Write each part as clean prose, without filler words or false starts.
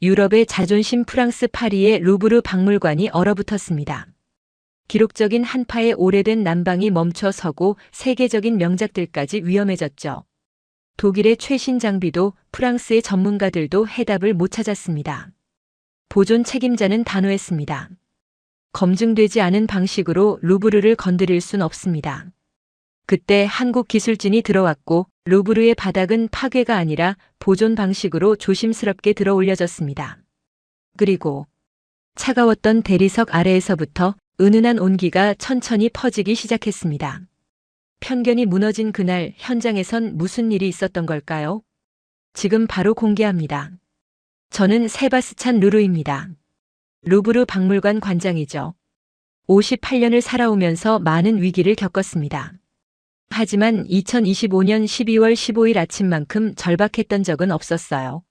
유럽의 자존심 프랑스 파리의 루브르 박물관이 얼어붙었습니다. 기록적인 한파에 오래된 난방이 멈춰 서고 세계적인 명작들까지 위험해졌죠. 독일의 최신 장비도 프랑스의 전문가들도 해답을 못 찾았습니다. 보존 책임자는 단호했습니다. 검증되지 않은 방식으로 루브르를 건드릴 순 없습니다. 그때 한국 기술진이 들어왔고 루브르의 바닥은 파괴가 아니라 보존 방식으로 조심스럽게 들어 올려졌습니다. 그리고 차가웠던 대리석 아래에서부터 은은한 온기가 천천히 퍼지기 시작했습니다. 편견이 무너진 그날 현장에선 무슨 일이 있었던 걸까요? 지금 바로 공개합니다. 저는 세바스찬 르루입니다. 루브르 박물관 관장이죠. 58년을 살아오면서 많은 위기를 겪었습니다. 하지만 2025년 12월 15일 아침만큼 절박했던 적은 없었어요.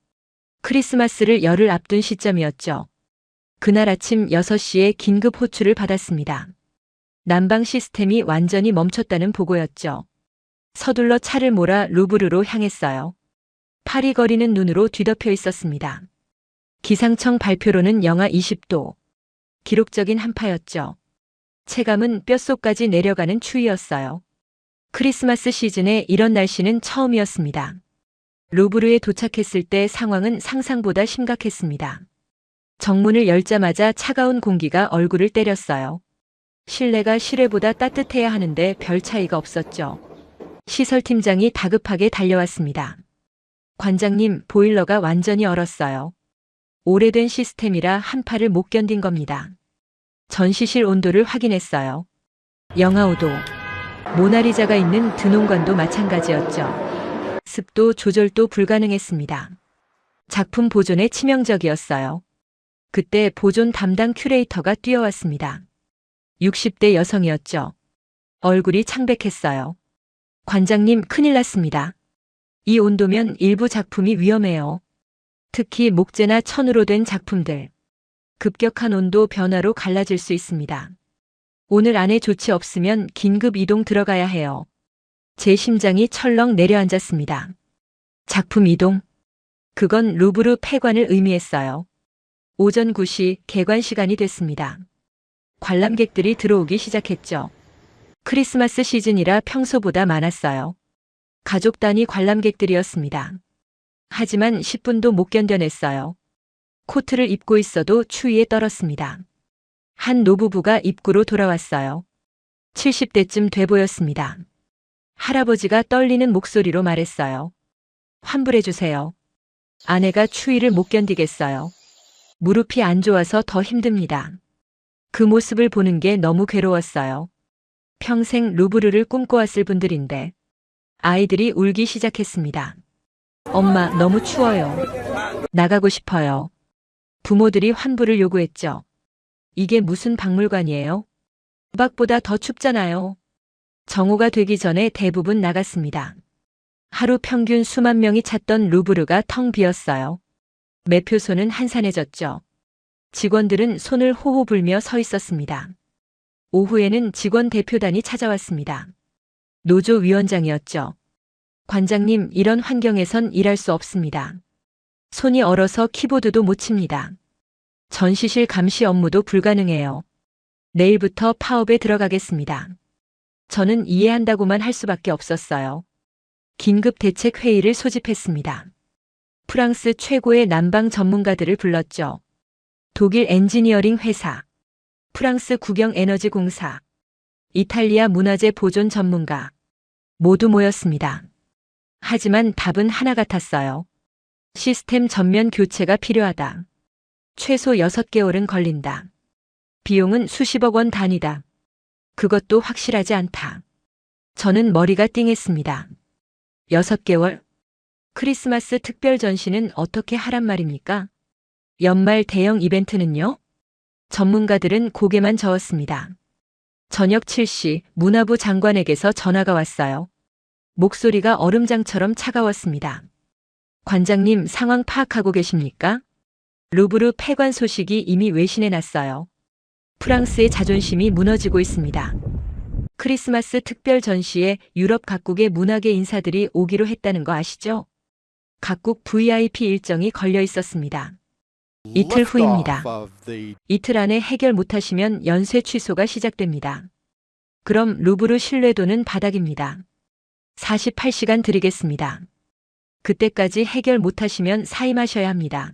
크리스마스를 열흘 앞둔 시점이었죠. 그날 아침 6시에 긴급 호출을 받았습니다. 난방 시스템이 완전히 멈췄다는 보고였죠. 서둘러 차를 몰아 루브르로 향했어요. 파리 거리는 눈으로 뒤덮여 있었습니다. 기상청 발표로는 영하 20도. 기록적인 한파였죠. 체감은 뼛속까지 내려가는 추위였어요. 크리스마스 시즌에 이런 날씨는 처음이었습니다. 루브르에 도착했을 때 상황은 상상보다 심각했습니다. 정문을 열자마자 차가운 공기가 얼굴을 때렸어요. 실내가 실외보다 따뜻해야 하는데 별 차이가 없었죠. 시설팀장이 다급하게 달려왔습니다. 관장님, 보일러가 완전히 얼었어요. 오래된 시스템이라 한파를 못 견딘 겁니다. 전시실 온도를 확인했어요. 영하 5도. 모나리자가 있는 드논관도 마찬가지였죠. 습도 조절도 불가능했습니다. 작품 보존에 치명적이었어요. 그때 보존 담당 큐레이터가 뛰어왔습니다. 60대 여성이었죠. 얼굴이 창백했어요. 관장님, 큰일 났습니다. 이 온도면 일부 작품이 위험해요. 특히 목재나 천으로 된 작품들. 급격한 온도 변화로 갈라질 수 있습니다. 오늘 안에 조치 없으면 긴급 이동 들어가야 해요. 제 심장이 철렁 내려앉았습니다. 작품 이동. 그건 루브르 폐관을 의미했어요. 오전 9시 개관 시간이 됐습니다. 관람객들이 들어오기 시작했죠. 크리스마스 시즌이라 평소보다 많았어요. 가족 단위 관람객들이었습니다. 하지만 10분도 못 견뎌냈어요. 코트를 입고 있어도 추위에 떨었습니다. 한 노부부가 입구로 돌아왔어요. 70대쯤 돼 보였습니다. 할아버지가 떨리는 목소리로 말했어요. 환불해주세요. 아내가 추위를 못 견디겠어요. 무릎이 안 좋아서 더 힘듭니다. 그 모습을 보는 게 너무 괴로웠어요. 평생 루브르를 꿈꿔왔을 분들인데 아이들이 울기 시작했습니다. 엄마, 너무 추워요. 나가고 싶어요. 부모들이 환불을 요구했죠. 이게 무슨 박물관이에요? 수박보다 더 춥잖아요. 정오가 되기 전에 대부분 나갔습니다. 하루 평균 수만 명이 찾던 루브르가 텅 비었어요. 매표소는 한산해졌죠. 직원들은 손을 호호 불며 서 있었습니다. 오후에는 직원 대표단이 찾아왔습니다. 노조 위원장이었죠. 관장님, 이런 환경에선 일할 수 없습니다. 손이 얼어서 키보드도 못 칩니다. 전시실 감시 업무도 불가능해요. 내일부터 파업에 들어가겠습니다. 저는 이해한다고만 할 수밖에 없었어요. 긴급 대책 회의를 소집했습니다. 프랑스 최고의 난방 전문가들을 불렀죠. 독일 엔지니어링 회사, 프랑스 국영에너지공사, 이탈리아 문화재 보존 전문가 모두 모였습니다. 하지만 답은 하나 같았어요. 시스템 전면 교체가 필요하다. 최소 6개월은 걸린다. 비용은 수십억 원 단위다. 그것도 확실하지 않다. 저는 머리가 띵했습니다. 6개월? 크리스마스 특별 전시는 어떻게 하란 말입니까? 연말 대형 이벤트는요? 전문가들은 고개만 저었습니다. 저녁 7시 문화부 장관에게서 전화가 왔어요. 목소리가 얼음장처럼 차가웠습니다. 관장님, 상황 파악하고 계십니까? 루브르 폐관 소식이 이미 외신에 났어요. 프랑스의 자존심이 무너지고 있습니다. 크리스마스 특별 전시에 유럽 각국의 문화계 인사들이 오기로 했다는 거 아시죠? 각국 VIP 일정이 걸려 있었습니다. 이틀 후입니다. 이틀 안에 해결 못하시면 연쇄 취소가 시작됩니다. 그럼 루브르 신뢰도는 바닥입니다. 48시간 드리겠습니다. 그때까지 해결 못하시면 사임하셔야 합니다.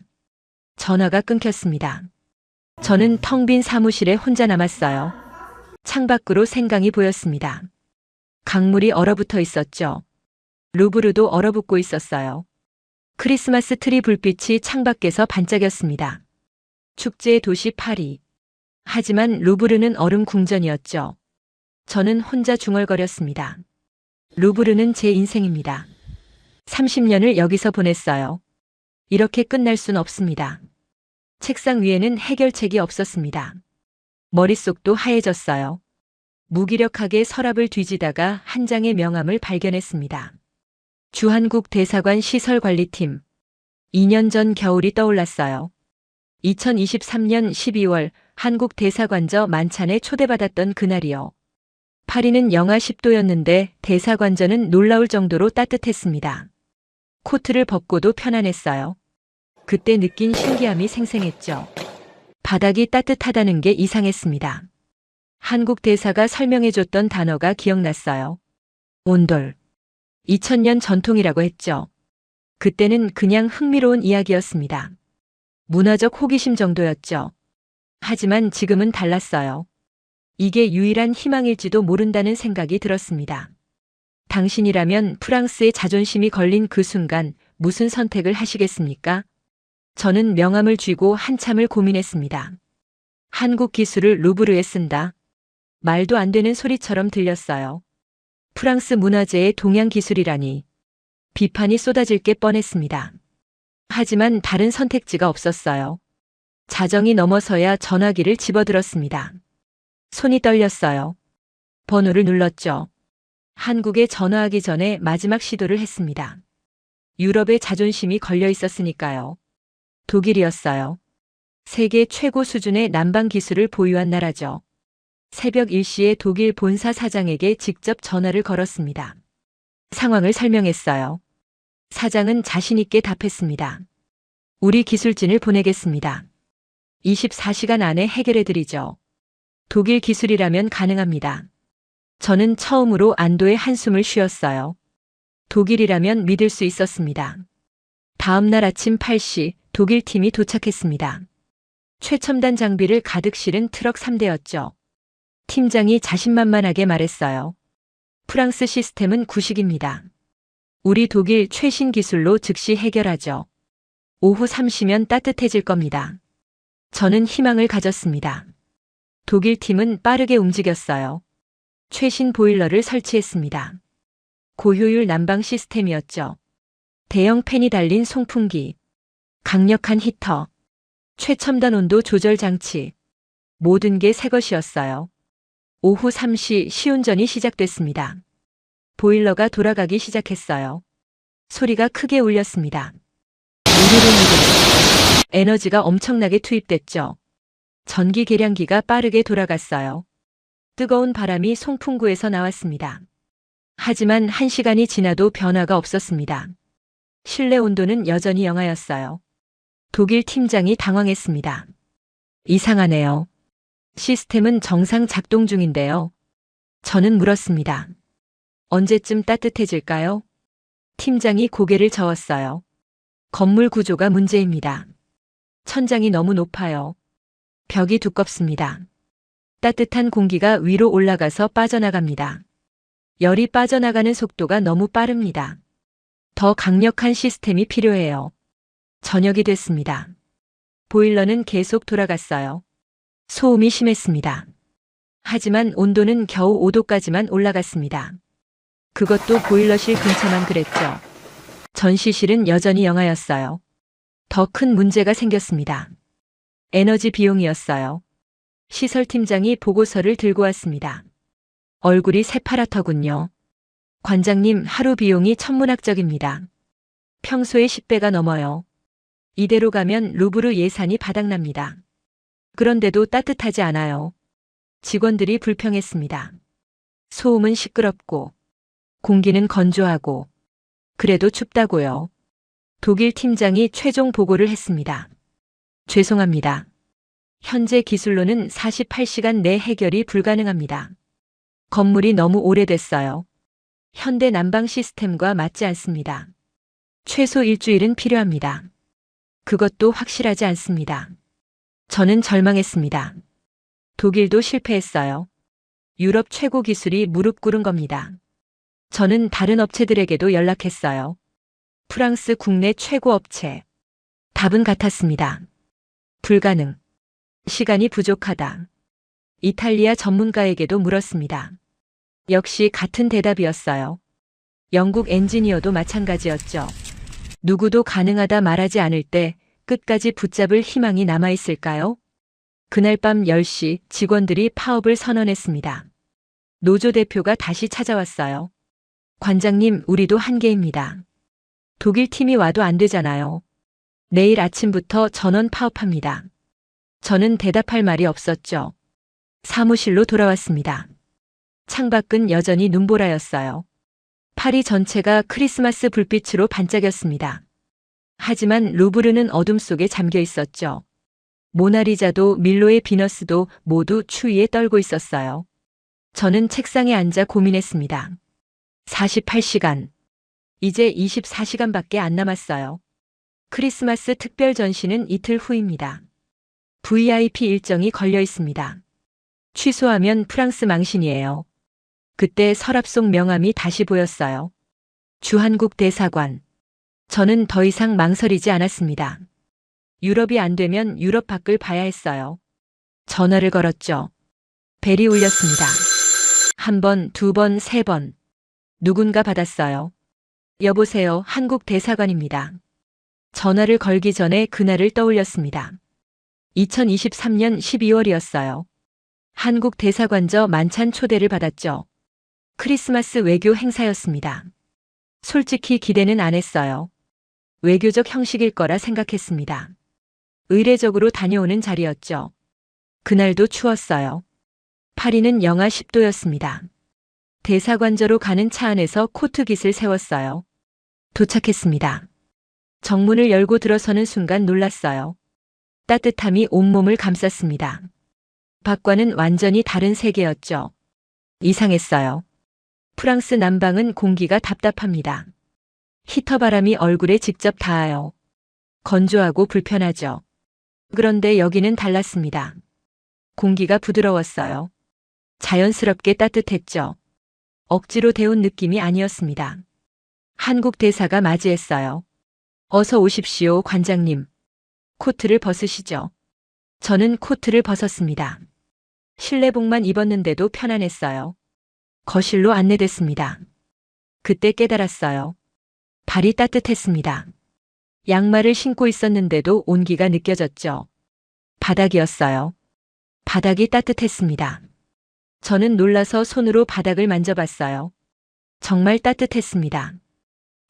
전화가 끊겼습니다. 저는 텅 빈 사무실에 혼자 남았어요. 창밖으로 생강이 보였습니다. 강물이 얼어붙어 있었죠. 루브르도 얼어붙고 있었어요. 크리스마스 트리 불빛이 창밖에서 반짝였습니다. 축제의 도시 파리. 하지만 루브르는 얼음 궁전이었죠. 저는 혼자 중얼거렸습니다. 루브르는 제 인생입니다. 30년을 여기서 보냈어요. 이렇게 끝날 순 없습니다. 책상 위에는 해결책이 없었습니다. 머릿속도 하얘졌어요. 무기력하게 서랍을 뒤지다가 한 장의 명함을 발견했습니다. 주한국 대사관 시설관리팀. 2년 전 겨울이 떠올랐어요. 2023년 12월 한국 대사관저 만찬에 초대받았던 그날이요. 파리는 영하 10도였는데 대사관저는 놀라울 정도로 따뜻했습니다. 코트를 벗고도 편안했어요. 그때 느낀 신기함이 생생했죠. 바닥이 따뜻하다는 게 이상했습니다. 한국 대사가 설명해줬던 단어가 기억났어요. 온돌. 2000년 전통이라고 했죠. 그때는 그냥 흥미로운 이야기였습니다. 문화적 호기심 정도였죠. 하지만 지금은 달랐어요. 이게 유일한 희망일지도 모른다는 생각이 들었습니다. 당신이라면 프랑스의 자존심이 걸린 그 순간 무슨 선택을 하시겠습니까? 저는 명함을 쥐고 한참을 고민했습니다. 한국 기술을 루브르에 쓴다. 말도 안 되는 소리처럼 들렸어요. 프랑스 문화재의 동양 기술이라니. 비판이 쏟아질 게 뻔했습니다. 하지만 다른 선택지가 없었어요. 자정이 넘어서야 전화기를 집어들었습니다. 손이 떨렸어요. 번호를 눌렀죠. 한국에 전화하기 전에 마지막 시도를 했습니다. 유럽의 자존심이 걸려 있었으니까요. 독일이었어요. 세계 최고 수준의 난방 기술을 보유한 나라죠. 새벽 1시에 독일 본사 사장에게 직접 전화를 걸었습니다. 상황을 설명했어요. 사장은 자신 있게 답했습니다. 우리 기술진을 보내겠습니다. 24시간 안에 해결해드리죠. 독일 기술이라면 가능합니다. 저는 처음으로 안도의 한숨을 쉬었어요. 독일이라면 믿을 수 있었습니다. 다음 날 아침 8시 독일 팀이 도착했습니다. 최첨단 장비를 가득 실은 트럭 3대였죠. 팀장이 자신만만하게 말했어요. 프랑스 시스템은 구식입니다. 우리 독일 최신 기술로 즉시 해결하죠. 오후 3시면 따뜻해질 겁니다. 저는 희망을 가졌습니다. 독일 팀은 빠르게 움직였어요. 최신 보일러를 설치했습니다. 고효율 난방 시스템이었죠. 대형 팬이 달린 송풍기, 강력한 히터, 최첨단 온도 조절 장치, 모든 게 새 것이었어요. 오후 3시 시운전이 시작됐습니다. 보일러가 돌아가기 시작했어요. 소리가 크게 울렸습니다. 우르르르르. 에너지가 엄청나게 투입됐죠. 전기 계량기가 빠르게 돌아갔어요. 뜨거운 바람이 송풍구에서 나왔습니다. 하지만 1시간이 지나도 변화가 없었습니다. 실내 온도는 여전히 영하였어요. 독일 팀장이 당황했습니다. 이상하네요. 시스템은 정상 작동 중인데요. 저는 물었습니다. 언제쯤 따뜻해질까요? 팀장이 고개를 저었어요. 건물 구조가 문제입니다. 천장이 너무 높아요. 벽이 두껍습니다. 따뜻한 공기가 위로 올라가서 빠져나갑니다. 열이 빠져나가는 속도가 너무 빠릅니다. 더 강력한 시스템이 필요해요. 저녁이 됐습니다. 보일러는 계속 돌아갔어요. 소음이 심했습니다. 하지만 온도는 겨우 5도까지만 올라갔습니다. 그것도 보일러실 근처만 그랬죠. 전시실은 여전히 영하였어요. 더 큰 문제가 생겼습니다. 에너지 비용이었어요. 시설팀장이 보고서를 들고 왔습니다. 얼굴이 새파랗더군요. 관장님, 하루 비용이 천문학적입니다. 평소의 10배가 넘어요. 이대로 가면 루브르 예산이 바닥납니다. 그런데도 따뜻하지 않아요. 직원들이 불평했습니다. 소음은 시끄럽고, 공기는 건조하고, 그래도 춥다고요. 독일 팀장이 최종 보고를 했습니다. 죄송합니다. 현재 기술로는 48시간 내 해결이 불가능합니다. 건물이 너무 오래됐어요. 현대 난방 시스템과 맞지 않습니다. 최소 일주일은 필요합니다. 그것도 확실하지 않습니다. 저는 절망했습니다. 독일도 실패했어요. 유럽 최고 기술이 무릎 꿇은 겁니다. 저는 다른 업체들에게도 연락했어요. 프랑스 국내 최고 업체. 답은 같았습니다. 불가능. 시간이 부족하다. 이탈리아 전문가에게도 물었습니다. 역시 같은 대답이었어요. 영국 엔지니어도 마찬가지였죠. 누구도 가능하다 말하지 않을 때 끝까지 붙잡을 희망이 남아있을까요? 그날 밤 10시 직원들이 파업을 선언했습니다. 노조 대표가 다시 찾아왔어요. 관장님, 우리도 한계입니다. 독일 팀이 와도 안 되잖아요. 내일 아침부터 전원 파업합니다. 저는 대답할 말이 없었죠. 사무실로 돌아왔습니다. 창밖은 여전히 눈보라였어요. 파리 전체가 크리스마스 불빛으로 반짝였습니다. 하지만 루브르는 어둠 속에 잠겨 있었죠. 모나리자도 밀로의 비너스도 모두 추위에 떨고 있었어요. 저는 책상에 앉아 고민했습니다. 48시간. 이제 24시간밖에 안 남았어요. 크리스마스 특별 전시는 이틀 후입니다. VIP 일정이 걸려 있습니다. 취소하면 프랑스 망신이에요. 그때 서랍 속 명함이 다시 보였어요. 주한국 대사관. 저는 더 이상 망설이지 않았습니다. 유럽이 안 되면 유럽 밖을 봐야 했어요. 전화를 걸었죠. 벨이 울렸습니다. 한 번, 두 번, 세 번. 누군가 받았어요. 여보세요, 한국 대사관입니다. 전화를 걸기 전에 그날을 떠올렸습니다. 2023년 12월이었어요. 한국 대사관저 만찬 초대를 받았죠. 크리스마스 외교 행사였습니다. 솔직히 기대는 안 했어요. 외교적 형식일 거라 생각했습니다. 의례적으로 다녀오는 자리였죠. 그날도 추웠어요. 파리는 영하 10도였습니다. 대사관저로 가는 차 안에서 코트깃을 세웠어요. 도착했습니다. 정문을 열고 들어서는 순간 놀랐어요. 따뜻함이 온몸을 감쌌습니다. 밖과는 완전히 다른 세계였죠. 이상했어요. 프랑스 남방은 공기가 답답합니다. 히터 바람이 얼굴에 직접 닿아요. 건조하고 불편하죠. 그런데 여기는 달랐습니다. 공기가 부드러웠어요. 자연스럽게 따뜻했죠. 억지로 데운 느낌이 아니었습니다. 한국 대사가 맞이했어요. 어서 오십시오, 관장님. 코트를 벗으시죠. 저는 코트를 벗었습니다. 실내복만 입었는데도 편안했어요. 거실로 안내됐습니다. 그때 깨달았어요. 발이 따뜻했습니다. 양말을 신고 있었는데도 온기가 느껴졌죠. 바닥이었어요. 바닥이 따뜻했습니다. 저는 놀라서 손으로 바닥을 만져봤어요. 정말 따뜻했습니다.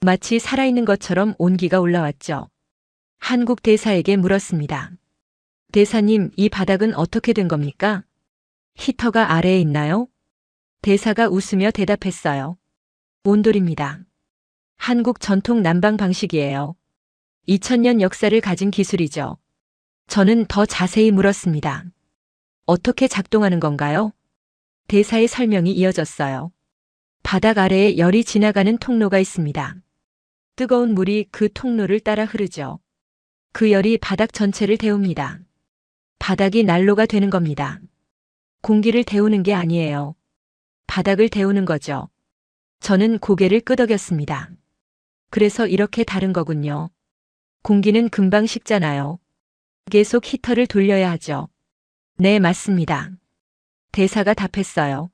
마치 살아있는 것처럼 온기가 올라왔죠. 한국 대사에게 물었습니다. 대사님, 이 바닥은 어떻게 된 겁니까? 히터가 아래에 있나요? 대사가 웃으며 대답했어요. 온돌입니다. 한국 전통 난방 방식이에요. 2000년 역사를 가진 기술이죠. 저는 더 자세히 물었습니다. 어떻게 작동하는 건가요? 대사의 설명이 이어졌어요. 바닥 아래에 열이 지나가는 통로가 있습니다. 뜨거운 물이 그 통로를 따라 흐르죠. 그 열이 바닥 전체를 데웁니다. 바닥이 난로가 되는 겁니다. 공기를 데우는 게 아니에요. 바닥을 데우는 거죠. 저는 고개를 끄덕였습니다. 그래서 이렇게 다른 거군요. 공기는 금방 식잖아요. 계속 히터를 돌려야 하죠. 네, 맞습니다. 대사가 답했어요.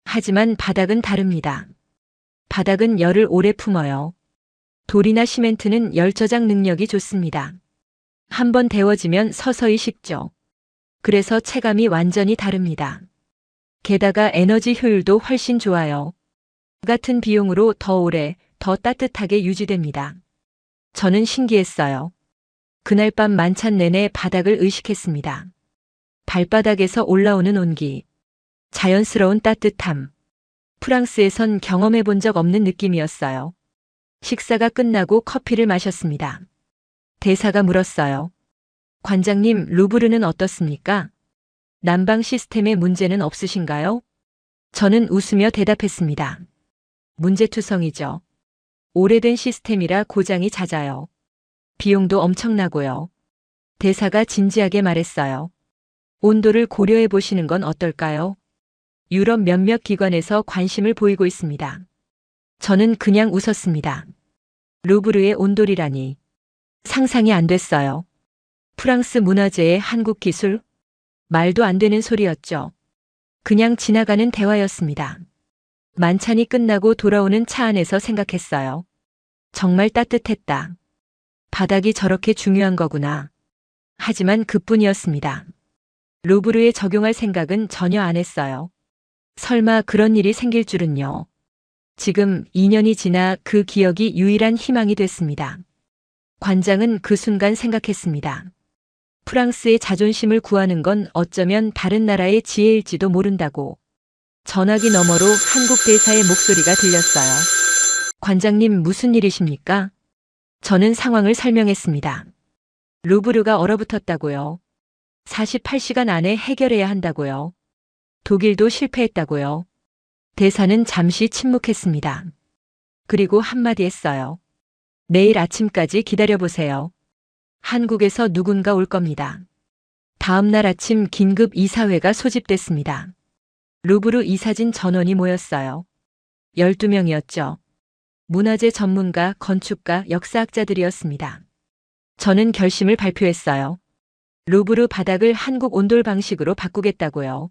하지만 바닥은 다릅니다. 바닥은 열을 오래 품어요. 돌이나 시멘트는 열 저장 능력이 좋습니다. 한번 데워지면 서서히 식죠. 그래서 체감이 완전히 다릅니다. 게다가 에너지 효율도 훨씬 좋아요. 같은 비용으로 더 오래, 더 따뜻하게 유지됩니다. 저는 신기했어요. 그날 밤 만찬 내내 바닥을 의식했습니다. 발바닥에서 올라오는 온기, 자연스러운 따뜻함. 프랑스에선 경험해 본 적 없는 느낌이었어요. 식사가 끝나고 커피를 마셨습니다. 대사가 물었어요. 관장님, 루브르는 어떻습니까? 난방 시스템에 문제는 없으신가요? 저는 웃으며 대답했습니다. 문제투성이죠. 오래된 시스템이라 고장이 잦아요. 비용도 엄청나고요. 대사가 진지하게 말했어요. 온도를 고려해 보시는 건 어떨까요? 유럽 몇몇 기관에서 관심을 보이고 있습니다. 저는 그냥 웃었습니다. 루브르의 온돌이라니. 상상이 안 됐어요. 프랑스 문화재의 한국 기술? 말도 안 되는 소리였죠. 그냥 지나가는 대화였습니다. 만찬이 끝나고 돌아오는 차 안에서 생각했어요. 정말 따뜻했다. 바닥이 저렇게 중요한 거구나. 하지만 그뿐이었습니다. 루브르에 적용할 생각은 전혀 안 했어요. 설마 그런 일이 생길 줄은요. 지금 2년이 지나 그 기억이 유일한 희망이 됐습니다. 관장은 그 순간 생각했습니다. 프랑스의 자존심을 구하는 건 어쩌면 다른 나라의 지혜일지도 모른다고. 전화기 너머로 한국 대사의 목소리가 들렸어요. 관장님, 무슨 일이십니까? 저는 상황을 설명했습니다. 루브르가 얼어붙었다고요. 48시간 안에 해결해야 한다고요. 독일도 실패했다고요. 대사는 잠시 침묵했습니다. 그리고 한마디 했어요. 내일 아침까지 기다려보세요. 한국에서 누군가 올 겁니다. 다음 날 아침 긴급 이사회가 소집됐습니다. 루브르 이사진 전원이 모였어요. 12명이었죠. 문화재 전문가, 건축가, 역사학자들이었습니다. 저는 결심을 발표했어요. 루브르 바닥을 한국 온돌 방식으로 바꾸겠다고요.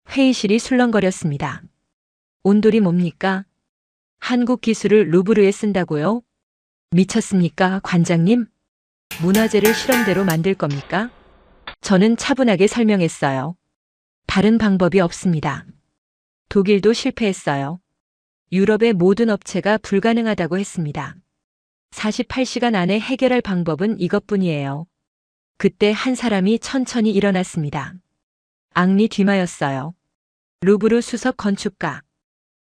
회의실이 술렁거렸습니다. 온돌이 뭡니까? 한국 기술을 루브르에 쓴다고요? 미쳤습니까, 관장님? 문화재를 실험대로 만들 겁니까? 저는 차분하게 설명했어요. 다른 방법이 없습니다. 독일도 실패했어요. 유럽의 모든 업체가 불가능하다고 했습니다. 48시간 안에 해결할 방법은 이것뿐이에요. 그때 한 사람이 천천히 일어났습니다. 앙리 뒤마였어요. 루브르 수석 건축가.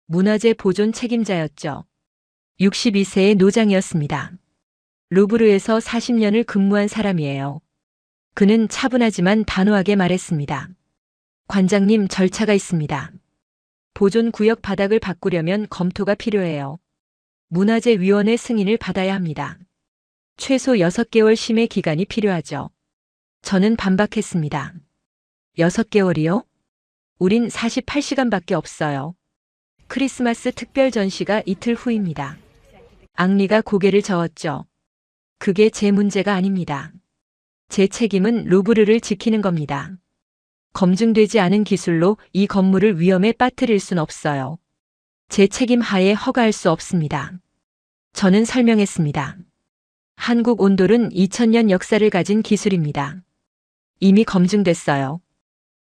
문화재 보존 책임자였죠. 62세의 노장이었습니다. 루브르에서 40년을 근무한 사람이에요. 그는 차분하지만 단호하게 말했습니다. 관장님, 절차가 있습니다. 보존 구역 바닥을 바꾸려면 검토가 필요해요. 문화재위원회 승인을 받아야 합니다. 최소 6개월 심의 기간이 필요하죠. 저는 반박했습니다. 6개월이요? 우린 48시간밖에 없어요. 크리스마스 특별 전시가 이틀 후입니다. 앙리가 고개를 저었죠. 그게 제 문제가 아닙니다. 제 책임은 루브르를 지키는 겁니다. 검증되지 않은 기술로 이 건물을 위험에 빠뜨릴 순 없어요. 제 책임 하에 허가할 수 없습니다. 저는 설명했습니다. 한국 온돌은 2000년 역사를 가진 기술입니다. 이미 검증됐어요.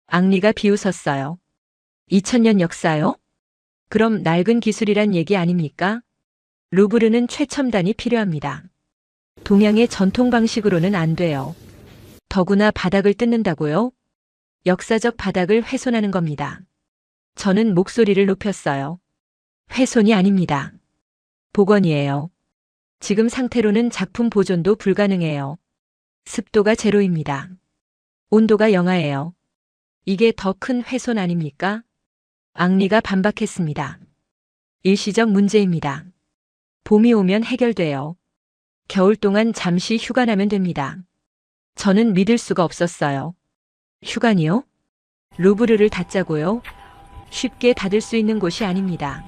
앙리가 비웃었어요. 2000년 역사요? 그럼 낡은 기술이란 얘기 아닙니까? 루브르는 최첨단이 필요합니다. 동양의 전통 방식으로는 안 돼요. 더구나 바닥을 뜯는다고요? 역사적 바닥을 훼손하는 겁니다. 저는 목소리를 높였어요. 훼손이 아닙니다. 복원이에요. 지금 상태로는 작품 보존도 불가능해요. 습도가 제로입니다. 온도가 영하예요. 이게 더 큰 훼손 아닙니까? 앙리가 반박했습니다. 일시적 문제입니다. 봄이 오면 해결돼요. 겨울 동안 잠시 휴가 나면 됩니다. 저는 믿을 수가 없었어요. 휴관이요? 루브르를 닫자고요? 쉽게 닫을 수 있는 곳이 아닙니다.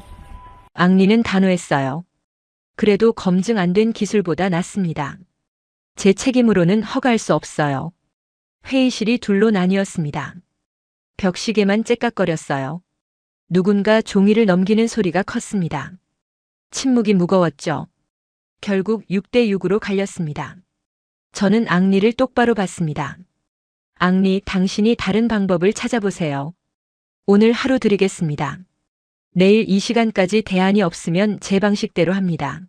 앙리는 단호했어요. 그래도 검증 안 된 기술보다 낫습니다. 제 책임으로는 허가할 수 없어요. 회의실이 둘로 나뉘었습니다. 벽시계만 째깍거렸어요. 누군가 종이를 넘기는 소리가 컸습니다. 침묵이 무거웠죠. 결국 6대6으로 갈렸습니다. 저는 앙리를 똑바로 봤습니다. 앙리, 당신이 다른 방법을 찾아보세요. 오늘 하루 드리겠습니다. 내일 이 시간까지 대안이 없으면 제 방식대로 합니다.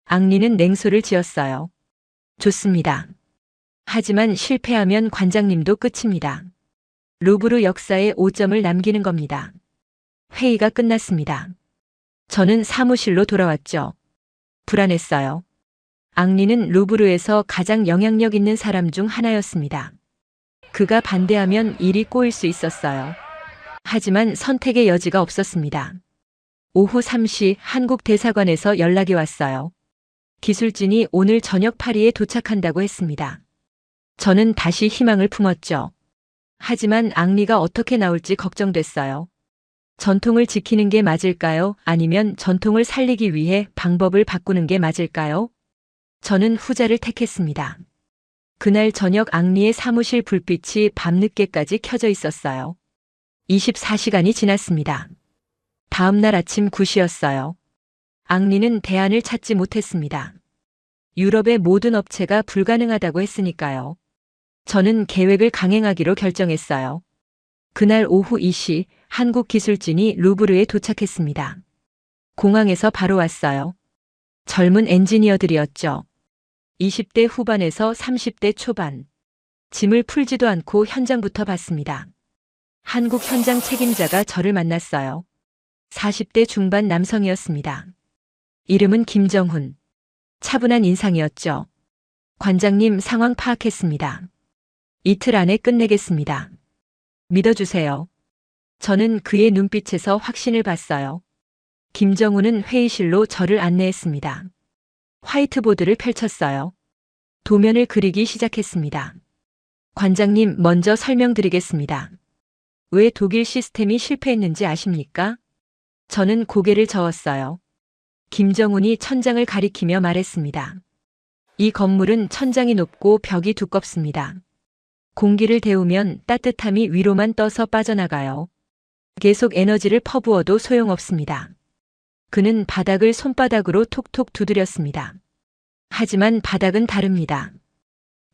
앙리는 냉소를 지었어요. 좋습니다. 하지만 실패하면 관장님도 끝입니다. 루브르 역사에 5점을 남기는 겁니다. 회의가 끝났습니다. 저는 사무실로 돌아왔죠. 불안했어요. 앙리는 루브르에서 가장 영향력 있는 사람 중 하나였습니다. 그가 반대하면 일이 꼬일 수 있었어요. 하지만 선택의 여지가 없었습니다. 오후 3시 한국 대사관에서 연락이 왔어요. 기술진이 오늘 저녁 파리에 도착한다고 했습니다. 저는 다시 희망을 품었죠. 하지만 앙리가 어떻게 나올지 걱정됐어요. 전통을 지키는 게 맞을까요? 아니면 전통을 살리기 위해 방법을 바꾸는 게 맞을까요? 저는 후자를 택했습니다. 그날 저녁 앙리의 사무실 불빛이 밤늦게까지 켜져 있었어요. 24시간이 지났습니다. 다음 날 아침 9시였어요. 앙리는 대안을 찾지 못했습니다. 유럽의 모든 업체가 불가능하다고 했으니까요. 저는 계획을 강행하기로 결정했어요. 그날 오후 2시 한국 기술진이 루브르에 도착했습니다. 공항에서 바로 왔어요. 젊은 엔지니어들이었죠. 20대 후반에서 30대 초반. 짐을 풀지도 않고 현장부터 봤습니다. 한국 현장 책임자가 저를 만났어요. 40대 중반 남성이었습니다. 이름은 김정훈. 차분한 인상이었죠. 관장님, 상황 파악했습니다. 이틀 안에 끝내겠습니다. 믿어주세요. 저는 그의 눈빛에서 확신을 봤어요. 김정훈은 회의실로 저를 안내했습니다. 화이트보드를 펼쳤어요. 도면을 그리기 시작했습니다. 관장님, 먼저 설명드리겠습니다. 왜 독일 시스템이 실패했는지 아십니까? 저는 고개를 저었어요. 김정훈이 천장을 가리키며 말했습니다. 이 건물은 천장이 높고 벽이 두껍습니다. 공기를 데우면 따뜻함이 위로만 떠서 빠져나가요. 계속 에너지를 퍼부어도 소용없습니다. 그는 바닥을 손바닥으로 톡톡 두드렸습니다. 하지만 바닥은 다릅니다.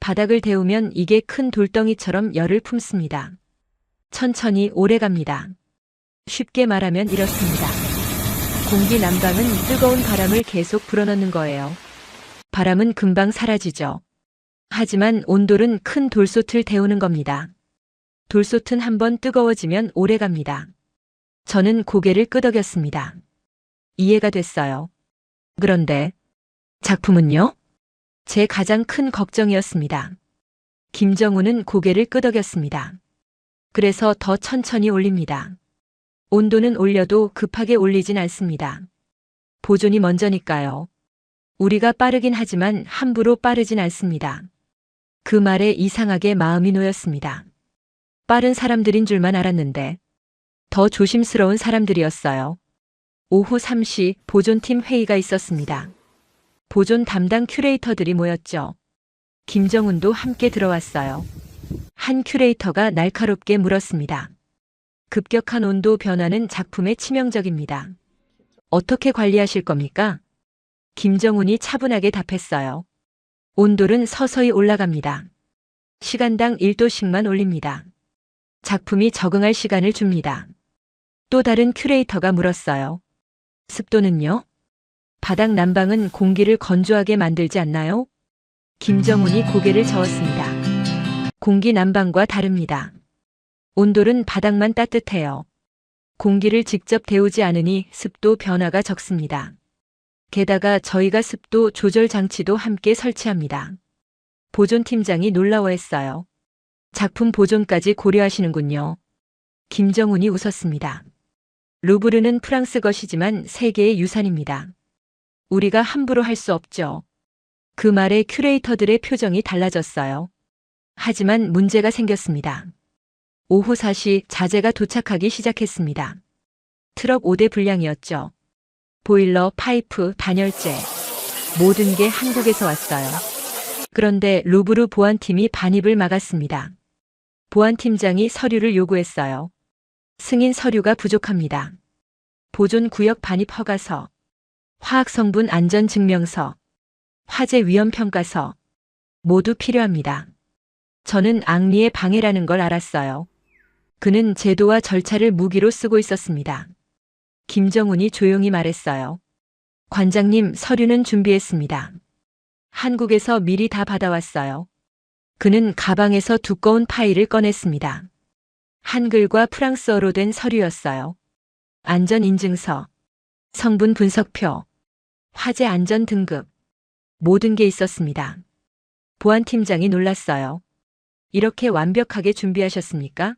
바닥을 데우면 이게 큰 돌덩이처럼 열을 품습니다. 천천히 오래갑니다. 쉽게 말하면 이렇습니다. 공기 난방은 뜨거운 바람을 계속 불어넣는 거예요. 바람은 금방 사라지죠. 하지만 온돌은 큰 돌솥을 데우는 겁니다. 돌솥은 한번 뜨거워지면 오래갑니다. 저는 고개를 끄덕였습니다. 이해가 됐어요. 그런데 작품은요? 제 가장 큰 걱정이었습니다. 김정훈은 고개를 끄덕였습니다. 그래서 더 천천히 올립니다. 온도는 올려도 급하게 올리진 않습니다. 보존이 먼저니까요. 우리가 빠르긴 하지만 함부로 빠르진 않습니다. 그 말에 이상하게 마음이 놓였습니다. 빠른 사람들인 줄만 알았는데 더 조심스러운 사람들이었어요. 오후 3시 보존팀 회의가 있었습니다. 보존 담당 큐레이터들이 모였죠. 김정훈도 함께 들어왔어요. 한 큐레이터가 날카롭게 물었습니다. 급격한 온도 변화는 작품에 치명적입니다. 어떻게 관리하실 겁니까? 김정훈이 차분하게 답했어요. 온돌은 서서히 올라갑니다. 시간당 1도씩만 올립니다. 작품이 적응할 시간을 줍니다. 또 다른 큐레이터가 물었어요. 습도는요? 바닥 난방은 공기를 건조하게 만들지 않나요? 김정훈이 고개를 저었습니다. 공기 난방과 다릅니다. 온돌은 바닥만 따뜻해요. 공기를 직접 데우지 않으니 습도 변화가 적습니다. 게다가 저희가 습도 조절 장치도 함께 설치합니다. 보존팀장이 놀라워했어요. 작품 보존까지 고려하시는군요. 김정훈이 웃었습니다. 루브르는 프랑스 것이지만 세계의 유산입니다. 우리가 함부로 할 수 없죠. 그 말에 큐레이터들의 표정이 달라졌어요. 하지만 문제가 생겼습니다. 오후 4시 자재가 도착하기 시작했습니다. 트럭 5대 분량이었죠. 보일러, 파이프, 단열재. 모든 게 한국에서 왔어요. 그런데 루브르 보안팀이 반입을 막았습니다. 보안팀장이 서류를 요구했어요. 승인 서류가 부족합니다. 보존구역 반입 허가서, 화학성분 안전증명서, 화재 위험평가서 모두 필요합니다. 저는 앙리의 방해라는 걸 알았어요. 그는 제도와 절차를 무기로 쓰고 있었습니다. 김정훈이 조용히 말했어요. 관장님, 서류는 준비했습니다. 한국에서 미리 다 받아왔어요. 그는 가방에서 두꺼운 파일을 꺼냈습니다. 한글과 프랑스어로 된 서류였어요. 안전인증서, 성분 분석표, 화재 안전 등급, 모든 게 있었습니다. 보안팀장이 놀랐어요. 이렇게 완벽하게 준비하셨습니까?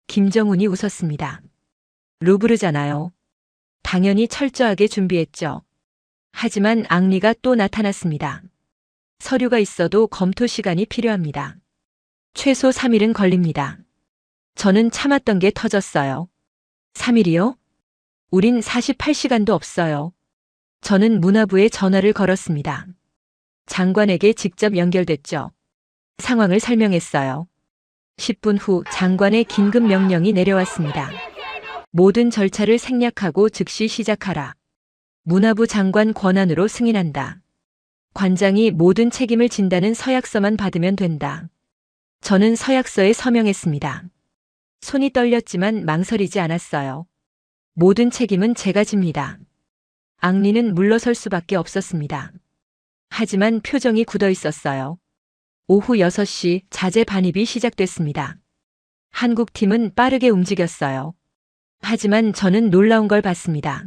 김정훈이 웃었습니다. 루브르잖아요. 당연히 철저하게 준비했죠. 하지만 앙리가 또 나타났습니다. 서류가 있어도 검토 시간이 필요합니다. 최소 3일은 걸립니다. 저는 참았던 게 터졌어요. 3일이요? 우린 48시간도 없어요. 저는 문화부에 전화를 걸었습니다. 장관에게 직접 연결됐죠. 상황을 설명했어요. 10분 후 장관의 긴급 명령이 내려왔습니다. 모든 절차를 생략하고 즉시 시작하라. 문화부 장관 권한으로 승인한다. 관장이 모든 책임을 진다는 서약서만 받으면 된다. 저는 서약서에 서명했습니다. 손이 떨렸지만 망설이지 않았어요. 모든 책임은 제가 집니다. 앙리는 물러설 수밖에 없었습니다. 하지만 표정이 굳어 있었어요. 오후 6시 자재 반입이 시작됐습니다. 한국팀은 빠르게 움직였어요. 하지만 저는 놀라운 걸 봤습니다.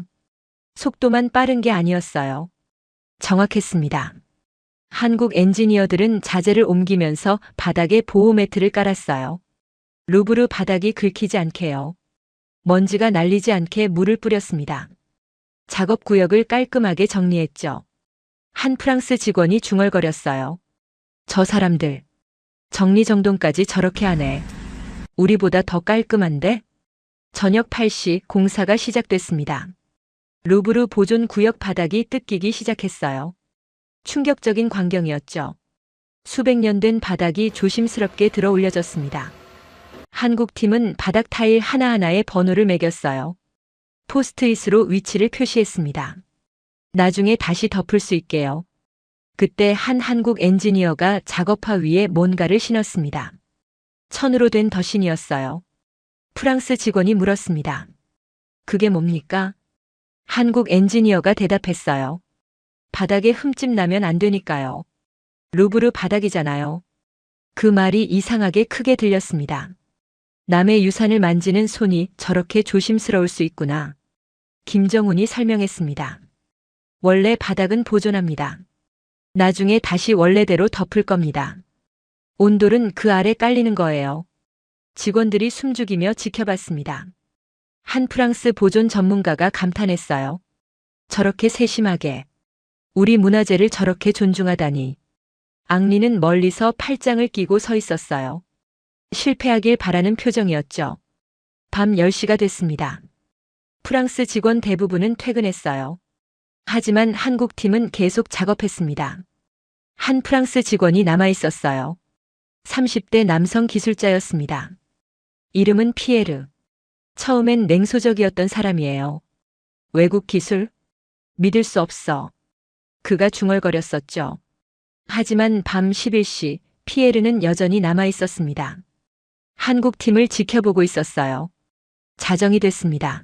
속도만 빠른 게 아니었어요. 정확했습니다. 한국 엔지니어들은 자재를 옮기면서 바닥에 보호 매트를 깔았어요. 루브르 바닥이 긁히지 않게요. 먼지가 날리지 않게 물을 뿌렸습니다. 작업 구역을 깔끔하게 정리했죠. 한 프랑스 직원이 중얼거렸어요. 저 사람들, 정리정돈까지 저렇게 하네. 우리보다 더 깔끔한데? 저녁 8시 공사가 시작됐습니다. 루브르 보존 구역 바닥이 뜯기기 시작했어요. 충격적인 광경이었죠. 수백 년 된 바닥이 조심스럽게 들어 올려졌습니다. 한국팀은 바닥 타일 하나하나에 번호를 매겼어요. 포스트잇으로 위치를 표시했습니다. 나중에 다시 덮을 수 있게요. 그때 한 한국 엔지니어가 작업화 위에 뭔가를 신었습니다. 천으로 된 덧신이었어요. 프랑스 직원이 물었습니다. 그게 뭡니까? 한국 엔지니어가 대답했어요. 바닥에 흠집 나면 안 되니까요. 루브르 바닥이잖아요. 그 말이 이상하게 크게 들렸습니다. 남의 유산을 만지는 손이 저렇게 조심스러울 수 있구나. 김정훈이 설명했습니다. 원래 바닥은 보존합니다. 나중에 다시 원래대로 덮을 겁니다. 온돌은 그 아래 깔리는 거예요. 직원들이 숨죽이며 지켜봤습니다. 한 프랑스 보존 전문가가 감탄했어요. 저렇게 세심하게, 우리 문화재를 저렇게 존중하다니. 앙리는 멀리서 팔짱을 끼고 서 있었어요. 실패하길 바라는 표정이었죠. 밤 10시가 됐습니다. 프랑스 직원 대부분은 퇴근했어요. 하지만 한국팀은 계속 작업했습니다. 한 프랑스 직원이 남아 있었어요. 30대 남성 기술자였습니다. 이름은 피에르. 처음엔 냉소적이었던 사람이에요. 외국 기술? 믿을 수 없어. 그가 중얼거렸었죠. 하지만 밤 11시 피에르는 여전히 남아 있었습니다. 한국팀을 지켜보고 있었어요. 자정이 됐습니다.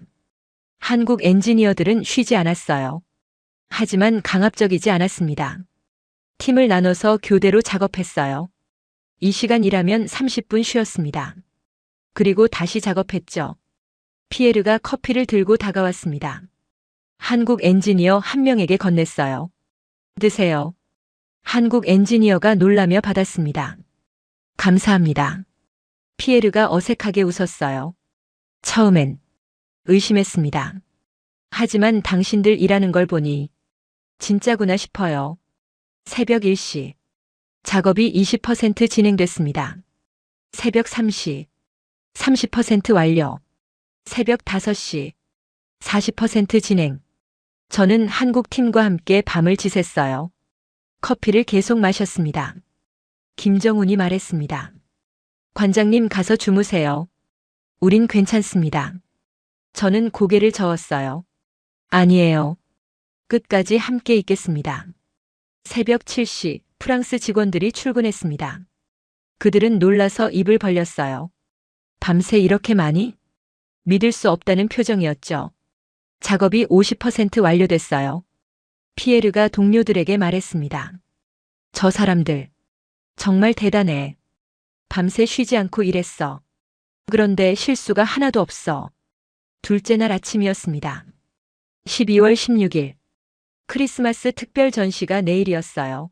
한국 엔지니어들은 쉬지 않았어요. 하지만 강압적이지 않았습니다. 팀을 나눠서 교대로 작업했어요. 이 시간 일하면 30분 쉬었습니다. 그리고 다시 작업했죠. 피에르가 커피를 들고 다가왔습니다. 한국 엔지니어 한 명에게 건넸어요. 드세요. 한국 엔지니어가 놀라며 받았습니다. 감사합니다. 피에르가 어색하게 웃었어요. 처음엔 의심했습니다. 하지만 당신들 일하는 걸 보니 진짜구나 싶어요. 새벽 1시. 작업이 20% 진행됐습니다. 새벽 3시. 30% 완료. 새벽 5시. 40% 진행. 저는 한국 팀과 함께 밤을 지샜어요. 커피를 계속 마셨습니다. 김정훈이 말했습니다. 관장님 가서 주무세요. 우린 괜찮습니다. 저는 고개를 저었어요. 아니에요. 끝까지 함께 있겠습니다. 새벽 7시 프랑스 직원들이 출근했습니다. 그들은 놀라서 입을 벌렸어요. 밤새 이렇게 많이? 믿을 수 없다는 표정이었죠. 작업이 50% 완료됐어요. 피에르가 동료들에게 말했습니다. 저 사람들 정말 대단해. 밤새 쉬지 않고 일했어. 그런데 실수가 하나도 없어. 둘째 날 아침이었습니다. 12월 16일. 크리스마스 특별 전시가 내일이었어요.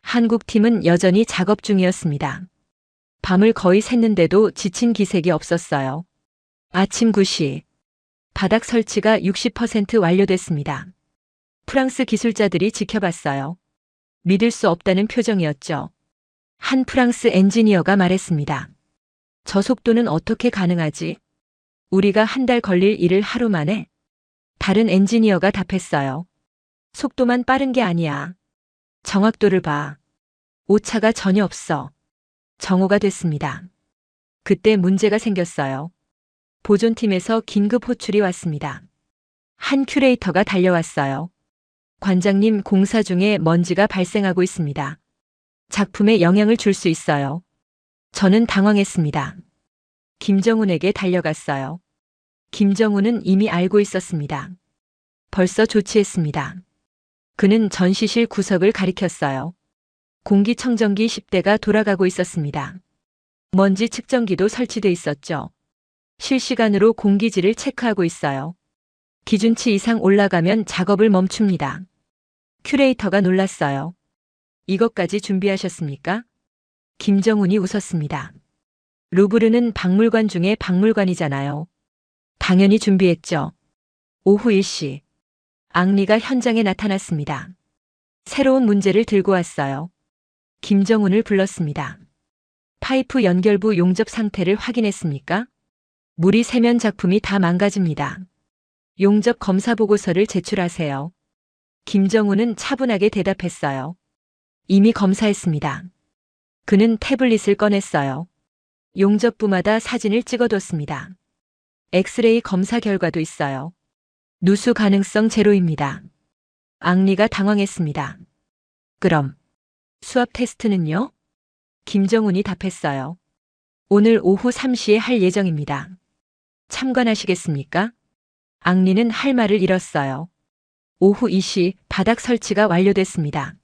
한국 팀은 여전히 작업 중이었습니다. 밤을 거의 샜는데도 지친 기색이 없었어요. 아침 9시. 바닥 설치가 60% 완료됐습니다. 프랑스 기술자들이 지켜봤어요. 믿을 수 없다는 표정이었죠. 한 프랑스 엔지니어가 말했습니다. 저 속도는 어떻게 가능하지? 우리가 한 달 걸릴 일을 하루 만에? 다른 엔지니어가 답했어요. 속도만 빠른 게 아니야. 정확도를 봐. 오차가 전혀 없어. 정오가 됐습니다. 그때 문제가 생겼어요. 보존팀에서 긴급 호출이 왔습니다. 한 큐레이터가 달려왔어요. 관장님, 공사 중에 먼지가 발생하고 있습니다. 작품에 영향을 줄 수 있어요. 저는 당황했습니다. 김정훈에게 달려갔어요. 김정훈은 이미 알고 있었습니다. 벌써 조치했습니다. 그는 전시실 구석을 가리켰어요. 공기청정기 10대가 돌아가고 있었습니다. 먼지 측정기도 설치돼 있었죠. 실시간으로 공기질을 체크하고 있어요. 기준치 이상 올라가면 작업을 멈춥니다. 큐레이터가 놀랐어요. 이것까지 준비하셨습니까? 김정훈이 웃었습니다. 루브르는 박물관 중에 박물관이잖아요. 당연히 준비했죠. 오후 1시. 앙리가 현장에 나타났습니다. 새로운 문제를 들고 왔어요. 김정훈을 불렀습니다. 파이프 연결부 용접 상태를 확인했습니까? 물이 새면 작품이 다 망가집니다. 용접 검사 보고서를 제출하세요. 김정훈은 차분하게 대답했어요. 이미 검사했습니다. 그는 태블릿을 꺼냈어요. 용접부마다 사진을 찍어뒀습니다. 엑스레이 검사 결과도 있어요. 누수 가능성 제로입니다. 앙리가 당황했습니다. 그럼 수압 테스트는요? 김정훈이 답했어요. 오늘 오후 3시에 할 예정입니다. 참관하시겠습니까? 앙리는 할 말을 잃었어요. 오후 2시 바닥 설치가 완료됐습니다.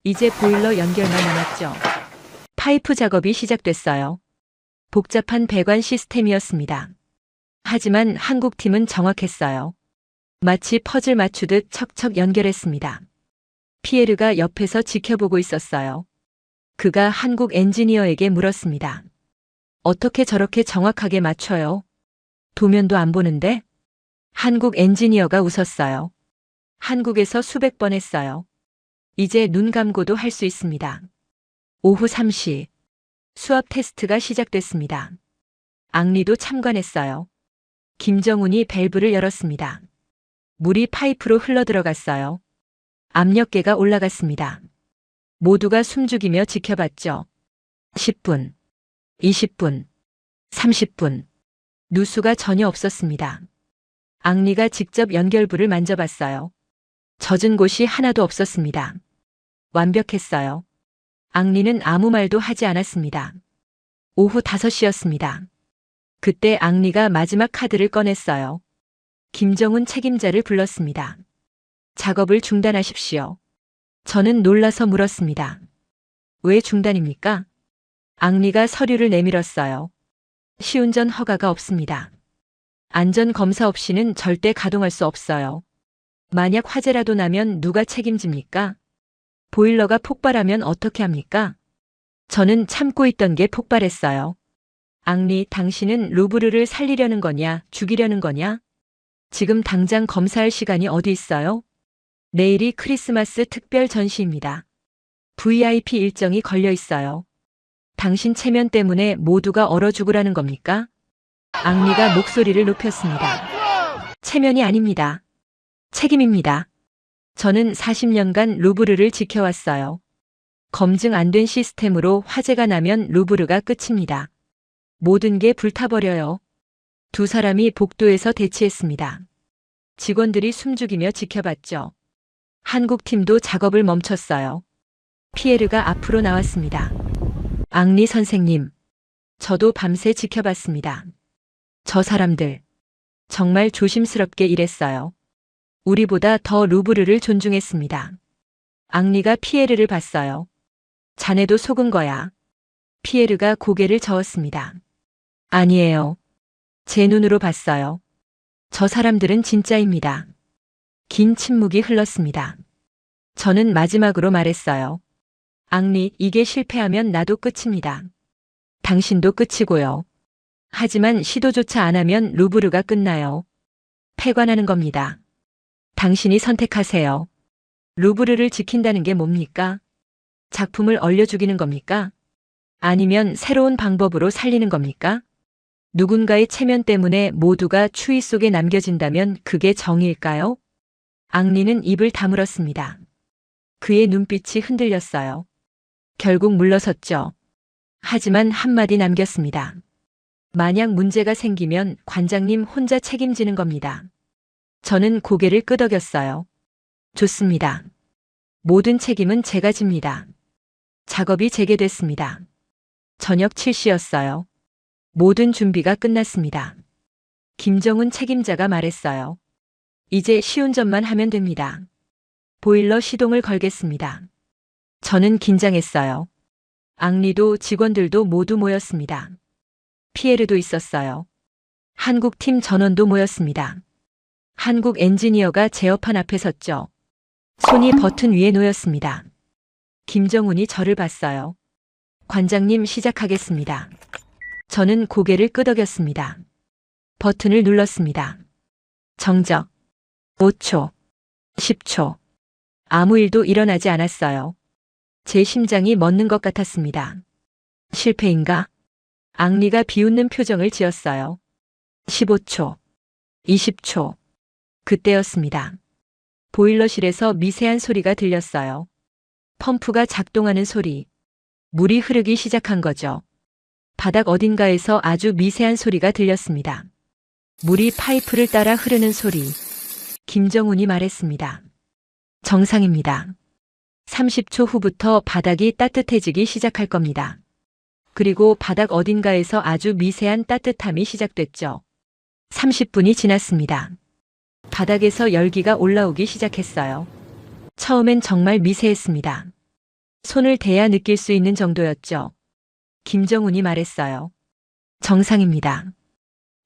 이제 보일러 연결만 남았죠. 파이프 작업이 시작됐어요. 복잡한 배관 시스템이었습니다. 하지만 한국 팀은 정확했어요. 마치 퍼즐 맞추듯 척척 연결했습니다. 피에르가 옆에서 지켜보고 있었어요. 그가 한국 엔지니어에게 물었습니다. 어떻게 저렇게 정확하게 맞춰요? 도면도 안 보는데? 한국 엔지니어가 웃었어요. 한국에서 수백 번 했어요. 이제 눈 감고도 할 수 있습니다. 오후 3시. 수압 테스트가 시작됐습니다. 앙리도 참관했어요. 김정훈이 밸브를 열었습니다. 물이 파이프로 흘러들어갔어요. 압력계가 올라갔습니다. 모두가 숨죽이며 지켜봤죠. 10분, 20분, 30분. 누수가 전혀 없었습니다. 앙리가 직접 연결부를 만져봤어요. 젖은 곳이 하나도 없었습니다. 완벽했어요. 앙리는 아무 말도 하지 않았습니다. 오후 5시였습니다. 그때 앙리가 마지막 카드를 꺼냈어요. 김정훈 책임자를 불렀습니다. 작업을 중단하십시오. 저는 놀라서 물었습니다. 왜 중단입니까? 앙리가 서류를 내밀었어요. 시운전 허가가 없습니다. 안전검사 없이는 절대 가동할 수 없어요. 만약 화재라도 나면 누가 책임집니까? 보일러가 폭발하면 어떻게 합니까? 저는 참고 있던 게 폭발했어요. 앙리, 당신은 루브르를 살리려는 거냐, 죽이려는 거냐? 지금 당장 검사할 시간이 어디 있어요? 내일이 크리스마스 특별 전시입니다. VIP 일정이 걸려 있어요. 당신 체면 때문에 모두가 얼어 죽으라는 겁니까? 앙리가 목소리를 높였습니다. 체면이 아닙니다. 책임입니다. 저는 40년간 루브르를 지켜왔어요. 검증 안 된 시스템으로 화재가 나면 루브르가 끝입니다. 모든 게 불타버려요. 두 사람이 복도에서 대치했습니다. 직원들이 숨죽이며 지켜봤죠. 한국 팀도 작업을 멈췄어요. 피에르가 앞으로 나왔습니다. 앙리 선생님, 저도 밤새 지켜봤습니다. 저 사람들, 정말 조심스럽게 일했어요. 우리보다 더 루브르를 존중했습니다. 앙리가 피에르를 봤어요. 자네도 속은 거야. 피에르가 고개를 저었습니다. 아니에요. 제 눈으로 봤어요. 저 사람들은 진짜입니다. 긴 침묵이 흘렀습니다. 저는 마지막으로 말했어요. 앙리, 이게 실패하면 나도 끝입니다. 당신도 끝이고요. 하지만 시도조차 안 하면 루브르가 끝나요. 폐관하는 겁니다. 당신이 선택하세요. 루브르를 지킨다는 게 뭡니까? 작품을 얼려 죽이는 겁니까? 아니면 새로운 방법으로 살리는 겁니까? 누군가의 체면 때문에 모두가 추위 속에 남겨진다면 그게 정의일까요? 앙리는 입을 다물었습니다. 그의 눈빛이 흔들렸어요. 결국 물러섰죠. 하지만 한마디 남겼습니다. 만약 문제가 생기면 관장님 혼자 책임지는 겁니다. 저는 고개를 끄덕였어요. 좋습니다. 모든 책임은 제가 집니다. 작업이 재개됐습니다. 저녁 7시였어요. 모든 준비가 끝났습니다. 김정훈 책임자가 말했어요. 이제 쉬운 점만 하면 됩니다. 보일러 시동을 걸겠습니다. 저는 긴장했어요. 앙리도 직원들도 모두 모였습니다. 피에르도 있었어요. 한국팀 전원도 모였습니다. 한국 엔지니어가 제어판 앞에 섰죠. 손이 버튼 위에 놓였습니다. 김정훈이 저를 봤어요. 관장님 시작하겠습니다. 저는 고개를 끄덕였습니다. 버튼을 눌렀습니다. 정적. 5초. 10초. 아무 일도 일어나지 않았어요. 제 심장이 멎는 것 같았습니다. 실패인가? 앙리가 비웃는 표정을 지었어요. 15초. 20초. 그때였습니다. 보일러실에서 미세한 소리가 들렸어요. 펌프가 작동하는 소리. 물이 흐르기 시작한 거죠. 바닥 어딘가에서 아주 미세한 소리가 들렸습니다. 물이 파이프를 따라 흐르는 소리. 김정훈이 말했습니다. 정상입니다. 30초 후부터 바닥이 따뜻해지기 시작할 겁니다. 그리고 바닥 어딘가에서 아주 미세한 따뜻함이 시작됐죠. 30분이 지났습니다. 바닥에서 열기가 올라오기 시작했어요. 처음엔 정말 미세했습니다. 손을 대야 느낄 수 있는 정도였죠. 김정훈이 말했어요. 정상입니다.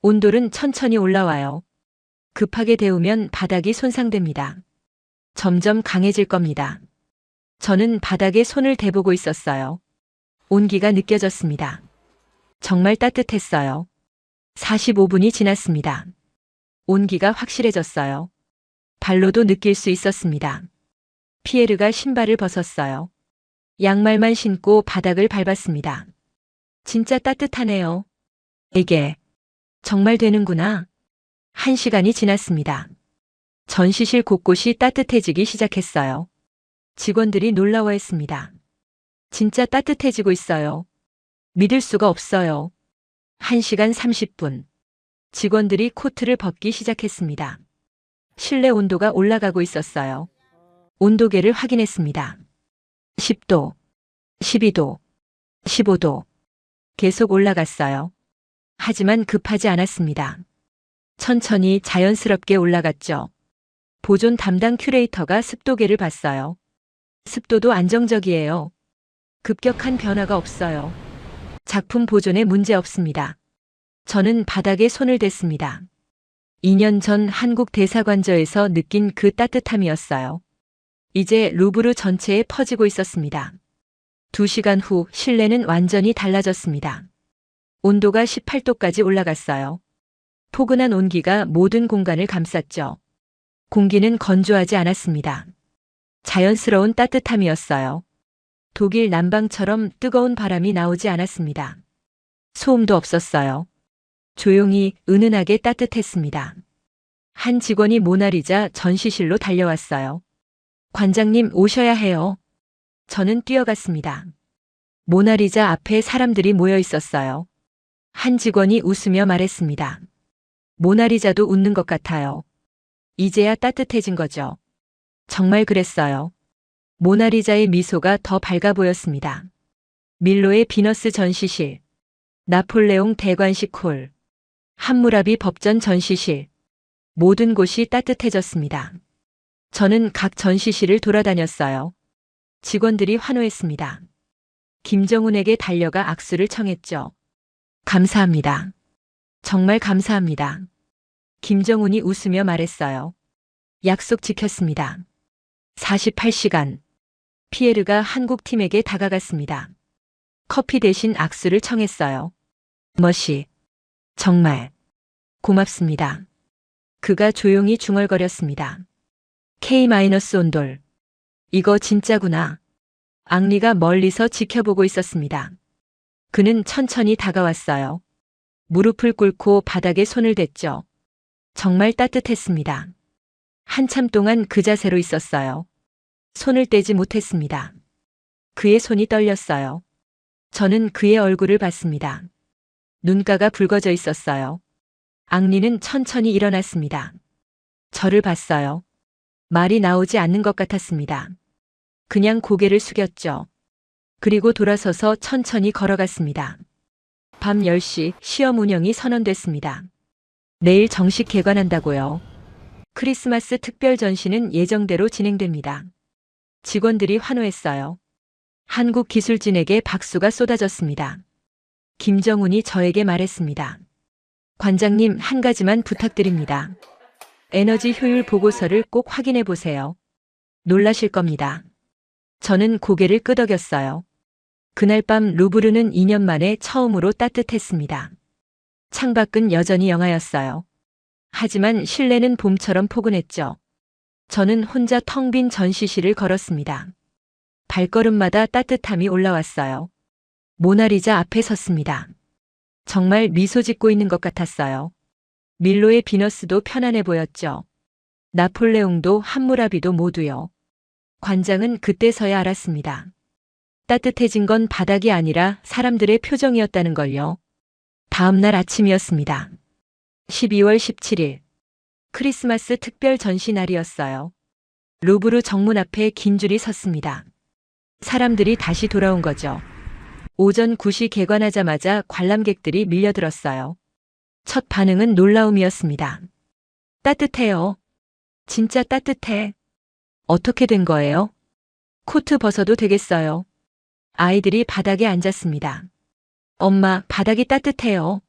온돌은 천천히 올라와요. 급하게 데우면 바닥이 손상됩니다. 점점 강해질 겁니다. 저는 바닥에 손을 대보고 있었어요. 온기가 느껴졌습니다. 정말 따뜻했어요. 45분이 지났습니다. 온기가 확실해졌어요. 발로도 느낄 수 있었습니다. 피에르가 신발을 벗었어요. 양말만 신고 바닥을 밟았습니다. 진짜 따뜻하네요. 이게 정말 되는구나. 1시간이 지났습니다. 전시실 곳곳이 따뜻해지기 시작했어요. 직원들이 놀라워했습니다. 진짜 따뜻해지고 있어요. 믿을 수가 없어요. 1시간 30분. 직원들이 코트를 벗기 시작했습니다. 실내 온도가 올라가고 있었어요. 온도계를 확인했습니다. 10도, 12도, 15도. 계속 올라갔어요. 하지만 급하지 않았습니다. 천천히 자연스럽게 올라갔죠. 보존 담당 큐레이터가 습도계를 봤어요. 습도도 안정적이에요. 급격한 변화가 없어요. 작품 보존에 문제 없습니다. 저는 바닥에 손을 댔습니다. 2년 전 한국 대사관저에서 느낀 그 따뜻함이었어요. 이제 루브르 전체에 퍼지고 있었습니다. 2시간 후 실내는 완전히 달라졌습니다. 온도가 18도까지 올라갔어요. 포근한 온기가 모든 공간을 감쌌죠. 공기는 건조하지 않았습니다. 자연스러운 따뜻함이었어요. 독일 난방처럼 뜨거운 바람이 나오지 않았습니다. 소음도 없었어요. 조용히 은은하게 따뜻했습니다. 한 직원이 모나리자 전시실로 달려왔어요. 관장님 오셔야 해요. 저는 뛰어갔습니다. 모나리자 앞에 사람들이 모여 있었어요. 한 직원이 웃으며 말했습니다. 모나리자도 웃는 것 같아요. 이제야 따뜻해진 거죠. 정말 그랬어요. 모나리자의 미소가 더 밝아 보였습니다. 밀로의 비너스 전시실, 나폴레옹 대관식 홀, 함무라비 법전 전시실, 모든 곳이 따뜻해졌습니다. 저는 각 전시실을 돌아다녔어요. 직원들이 환호했습니다. 김정훈에게 달려가 악수를 청했죠. 감사합니다. 정말 감사합니다. 김정훈이 웃으며 말했어요. 약속 지켰습니다. 48시간. 피에르가 한국 팀에게 다가갔습니다. 커피 대신 악수를 청했어요. 머시. 정말 고맙습니다. 그가 조용히 중얼거렸습니다. K-온돌. 이거 진짜구나. 앙리가 멀리서 지켜보고 있었습니다. 그는 천천히 다가왔어요. 무릎을 꿇고 바닥에 손을 댔죠. 정말 따뜻했습니다. 한참 동안 그 자세로 있었어요. 손을 떼지 못했습니다. 그의 손이 떨렸어요. 저는 그의 얼굴을 봤습니다. 눈가가 붉어져 있었어요. 앙리는 천천히 일어났습니다. 저를 봤어요. 말이 나오지 않는 것 같았습니다. 그냥 고개를 숙였죠. 그리고 돌아서서 천천히 걸어갔습니다. 밤 10시 시험 운영이 선언됐습니다. 내일 정식 개관한다고요. 크리스마스 특별 전시는 예정대로 진행됩니다. 직원들이 환호했어요. 한국기술진에게 박수가 쏟아졌습니다. 김정훈이 저에게 말했습니다. 관장님, 한 가지만 부탁드립니다. 에너지 효율 보고서를 꼭 확인해 보세요. 놀라실 겁니다. 저는 고개를 끄덕였어요. 그날 밤 루브르는 2년 만에 처음으로 따뜻했습니다. 창밖은 여전히 영하였어요. 하지만 실내는 봄처럼 포근했죠. 저는 혼자 텅 빈 전시실을 걸었습니다. 발걸음마다 따뜻함이 올라왔어요. 모나리자 앞에 섰습니다. 정말 미소 짓고 있는 것 같았어요. 밀로의 비너스도 편안해 보였죠. 나폴레옹도 함무라비도 모두요. 관장은 그때서야 알았습니다. 따뜻해진 건 바닥이 아니라 사람들의 표정이었다는 걸요. 다음 날 아침이었습니다. 12월 17일. 크리스마스 특별 전시 날이었어요. 루브르 정문 앞에 긴 줄이 섰습니다. 사람들이 다시 돌아온 거죠. 오전 9시 개관하자마자 관람객들이 밀려들었어요. 첫 반응은 놀라움이었습니다. 따뜻해요. 진짜 따뜻해. 어떻게 된 거예요? 코트 벗어도 되겠어요. 아이들이 바닥에 앉았습니다. 엄마, 바닥이 따뜻해요.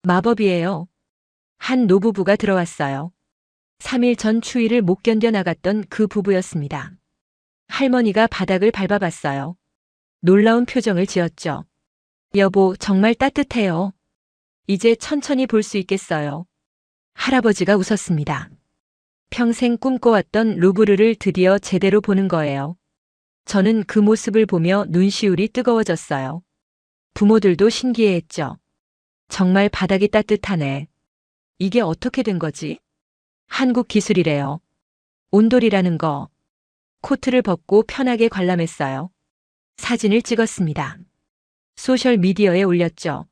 마법이에요. 한 노부부가 들어왔어요. 3일 전 추위를 못 견뎌 나갔던 그 부부였습니다. 할머니가 바닥을 밟아봤어요. 놀라운 표정을 지었죠. 여보, 정말 따뜻해요. 이제 천천히 볼 수 있겠어요. 할아버지가 웃었습니다. 평생 꿈꿔왔던 루브르를 드디어 제대로 보는 거예요. 저는 그 모습을 보며 눈시울이 뜨거워졌어요. 부모들도 신기해했죠. 정말 바닥이 따뜻하네. 이게 어떻게 된 거지? 한국 기술이래요. 온돌이라는 거. 코트를 벗고 편하게 관람했어요. 사진을 찍었습니다. 소셜 미디어에 올렸죠.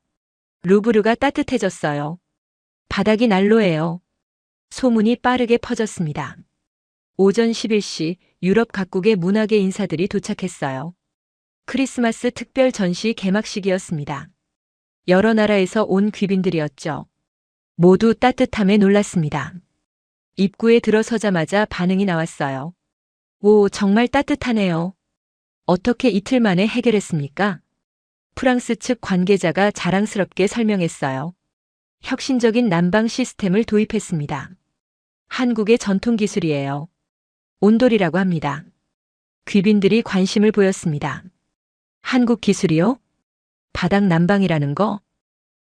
루브르가 따뜻해졌어요. 바닥이 난로예요. 소문이 빠르게 퍼졌습니다. 오전 11시 유럽 각국의 문화계 인사들이 도착했어요. 크리스마스 특별 전시 개막식이었습니다. 여러 나라에서 온 귀빈들이었죠. 모두 따뜻함에 놀랐습니다. 입구에 들어서자마자 반응이 나왔어요. 오, 정말 따뜻하네요. 어떻게 이틀 만에 해결했습니까? 프랑스 측 관계자가 자랑스럽게 설명했어요. 혁신적인 난방 시스템을 도입했습니다. 한국의 전통 기술이에요. 온돌이라고 합니다. 귀빈들이 관심을 보였습니다. 한국 기술이요? 바닥 난방이라는 거?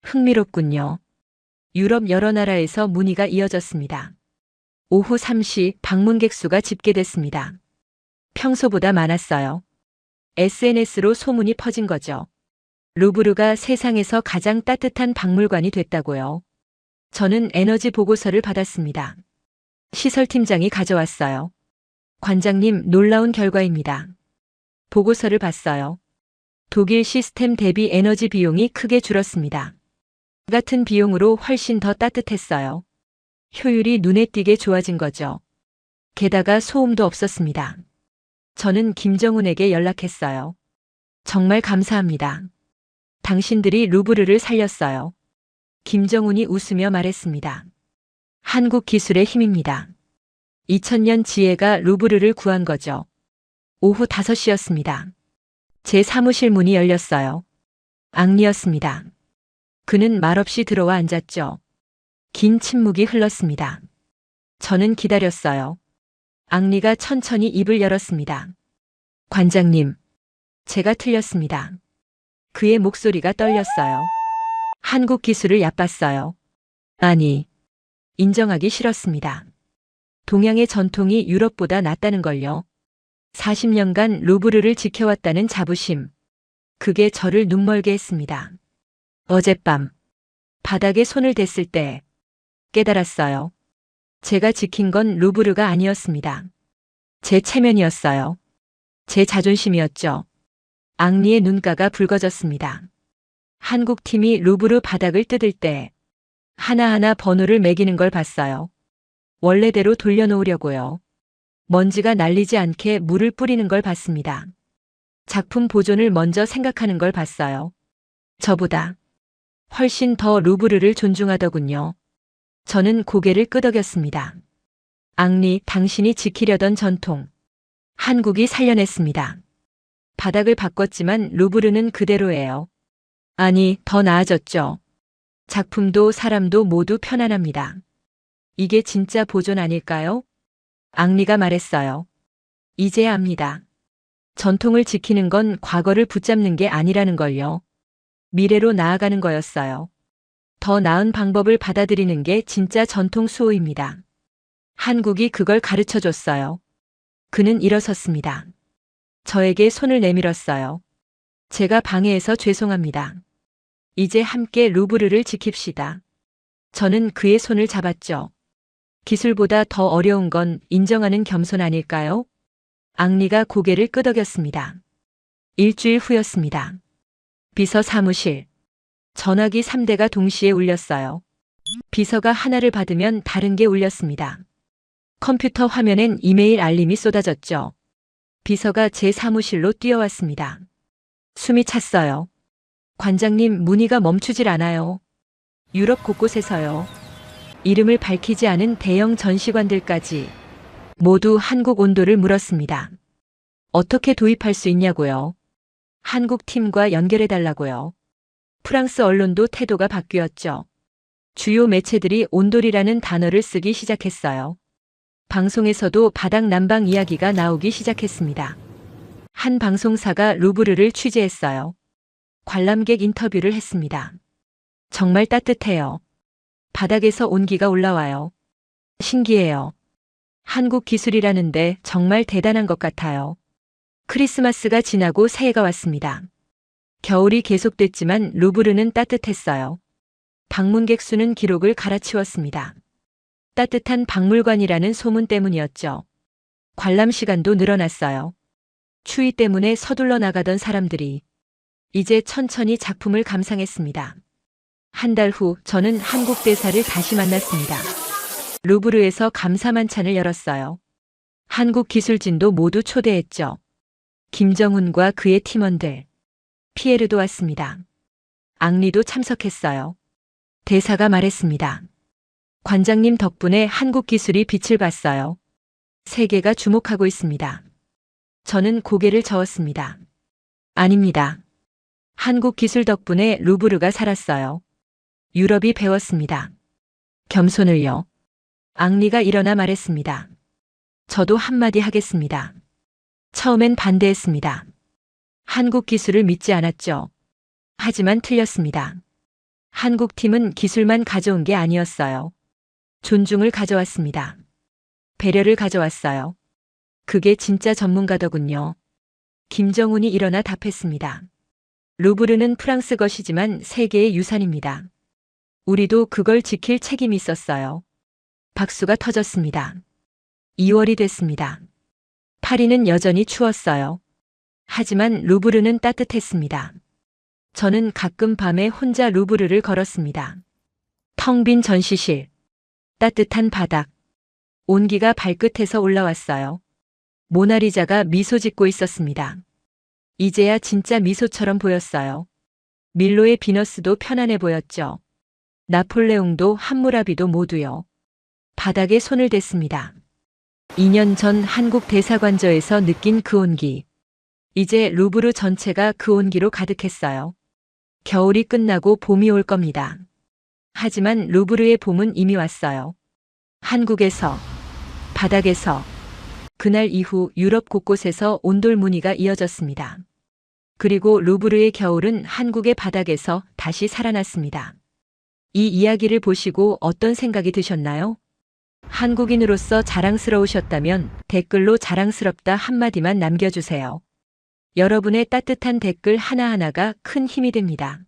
흥미롭군요. 유럽 여러 나라에서 문의가 이어졌습니다. 오후 3시 방문객 수가 집계됐습니다. 평소보다 많았어요. SNS로 소문이 퍼진 거죠. 루브르가 세상에서 가장 따뜻한 박물관이 됐다고요. 저는 에너지 보고서를 받았습니다. 시설팀장이 가져왔어요. 관장님, 놀라운 결과입니다. 보고서를 봤어요. 독일 시스템 대비 에너지 비용이 크게 줄었습니다. 같은 비용으로 훨씬 더 따뜻했어요. 효율이 눈에 띄게 좋아진 거죠. 게다가 소음도 없었습니다. 저는 김정훈에게 연락했어요. 정말 감사합니다. 당신들이 루브르를 살렸어요. 김정훈이 웃으며 말했습니다. 한국 기술의 힘입니다. 2000년 지혜가 루브르를 구한 거죠. 오후 5시였습니다. 제 사무실 문이 열렸어요. 앙리였습니다. 그는 말없이 들어와 앉았죠. 긴 침묵이 흘렀습니다. 저는 기다렸어요. 앙리가 천천히 입을 열었습니다. 관장님, 제가 틀렸습니다. 그의 목소리가 떨렸어요. 한국 기술을 얕봤어요. 아니, 인정하기 싫었습니다. 동양의 전통이 유럽보다 낫다는 걸요. 40년간 루브르를 지켜왔다는 자부심. 그게 저를 눈멀게 했습니다. 어젯밤, 바닥에 손을 댔을 때 깨달았어요. 제가 지킨 건 루브르가 아니었습니다. 제 체면이었어요. 제 자존심이었죠. 앙리의 눈가가 붉어졌습니다. 한국 팀이 루브르 바닥을 뜯을 때 하나하나 번호를 매기는 걸 봤어요. 원래대로 돌려놓으려고요. 먼지가 날리지 않게 물을 뿌리는 걸 봤습니다. 작품 보존을 먼저 생각하는 걸 봤어요. 저보다 훨씬 더 루브르를 존중하더군요. 저는 고개를 끄덕였습니다. 앙리, 당신이 지키려던 전통. 한국이 살려냈습니다. 바닥을 바꿨지만 루브르는 그대로예요. 아니, 더 나아졌죠. 작품도 사람도 모두 편안합니다. 이게 진짜 보존 아닐까요? 앙리가 말했어요. 이제야 압니다. 전통을 지키는 건 과거를 붙잡는 게 아니라는 걸요. 미래로 나아가는 거였어요. 더 나은 방법을 받아들이는 게 진짜 전통 수호입니다. 한국이 그걸 가르쳐 줬어요. 그는 일어섰습니다. 저에게 손을 내밀었어요. 제가 방해해서 죄송합니다. 이제 함께 루브르를 지킵시다. 저는 그의 손을 잡았죠. 기술보다 더 어려운 건 인정하는 겸손 아닐까요? 앙리가 고개를 끄덕였습니다. 일주일 후였습니다. 비서 사무실. 전화기 3대가 동시에 울렸어요. 비서가 하나를 받으면 다른 게 울렸습니다. 컴퓨터 화면엔 이메일 알림이 쏟아졌죠. 비서가 제 사무실로 뛰어왔습니다. 숨이 찼어요. 관장님, 문의가 멈추질 않아요. 유럽 곳곳에서요. 이름을 밝히지 않은 대형 전시관들까지 모두 한국 온도를 물었습니다. 어떻게 도입할 수 있냐고요. 한국 팀과 연결해달라고요. 프랑스 언론도 태도가 바뀌었죠. 주요 매체들이 온돌이라는 단어를 쓰기 시작했어요. 방송에서도 바닥 난방 이야기가 나오기 시작했습니다. 한 방송사가 루브르를 취재했어요. 관람객 인터뷰를 했습니다. 정말 따뜻해요. 바닥에서 온기가 올라와요. 신기해요. 한국 기술이라는데 정말 대단한 것 같아요. 크리스마스가 지나고 새해가 왔습니다. 겨울이 계속됐지만 루브르는 따뜻했어요. 방문객 수는 기록을 갈아치웠습니다. 따뜻한 박물관이라는 소문 때문이었죠. 관람 시간도 늘어났어요. 추위 때문에 서둘러 나가던 사람들이 이제 천천히 작품을 감상했습니다. 한 달 후 저는 한국 대사를 다시 만났습니다. 루브르에서 감사 만찬을 열었어요. 한국 기술진도 모두 초대했죠. 김정훈과 그의 팀원들. 피에르도 왔습니다. 앙리도 참석했어요. 대사가 말했습니다. 관장님 덕분에 한국 기술이 빛을 봤어요. 세계가 주목하고 있습니다. 저는 고개를 저었습니다. 아닙니다. 한국 기술 덕분에 루브르가 살았어요. 유럽이 배웠습니다. 겸손을요. 앙리가 일어나 말했습니다. 저도 한마디 하겠습니다. 처음엔 반대했습니다. 한국 기술을 믿지 않았죠. 하지만 틀렸습니다. 한국 팀은 기술만 가져온 게 아니었어요. 존중을 가져왔습니다. 배려를 가져왔어요. 그게 진짜 전문가더군요. 김정훈이 일어나 답했습니다. 루브르는 프랑스 것이지만 세계의 유산입니다. 우리도 그걸 지킬 책임이 있었어요. 박수가 터졌습니다. 2월이 됐습니다. 파리는 여전히 추웠어요. 하지만 루브르는 따뜻했습니다. 저는 가끔 밤에 혼자 루브르를 걸었습니다. 텅 빈 전시실, 따뜻한 바닥, 온기가 발끝에서 올라왔어요. 모나리자가 미소 짓고 있었습니다. 이제야 진짜 미소처럼 보였어요. 밀로의 비너스도 편안해 보였죠. 나폴레옹도 함무라비도 모두요. 바닥에 손을 댔습니다. 2년 전 한국 대사관저에서 느낀 그 온기. 이제 루브르 전체가 그 온기로 가득했어요. 겨울이 끝나고 봄이 올 겁니다. 하지만 루브르의 봄은 이미 왔어요. 한국에서 바닥에서 그날 이후 유럽 곳곳에서 온돌 무늬가 이어졌습니다. 그리고 루브르의 겨울은 한국의 바닥에서 다시 살아났습니다. 이 이야기를 보시고 어떤 생각이 드셨나요? 한국인으로서 자랑스러우셨다면 댓글로 자랑스럽다 한마디만 남겨주세요. 여러분의 따뜻한 댓글 하나하나가 큰 힘이 됩니다.